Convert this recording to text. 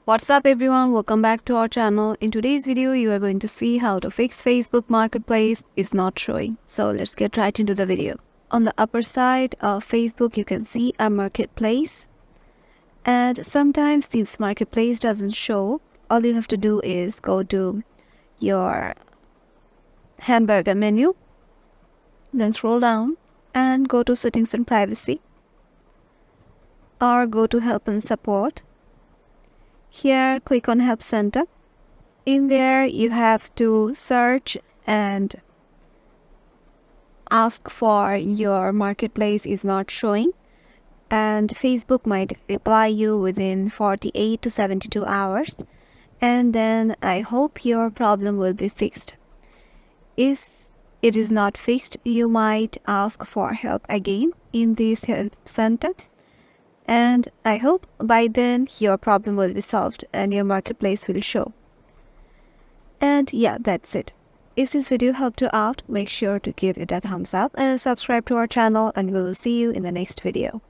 What's up everyone, welcome back to our channel. In today's video you are going to see how to fix Facebook Marketplace is not showing. So let's get right into the video. On the upper side of Facebook you can see a marketplace, and sometimes this marketplace doesn't show. All you have to do is go to your hamburger menu, then scroll down and go to settings and privacy, or go to help and support. Here click on help center. In there you have to search and ask for your marketplace is not showing, and Facebook might reply you within 48 to 72 hours, and then I hope your problem will be fixed. If it is not fixed, you might ask for help again in this help center, and I hope by then your problem will be solved and your marketplace will show. And yeah, that's it. If this video helped you out, make sure to give it a thumbs up and subscribe to our channel, and we will see you in the next video.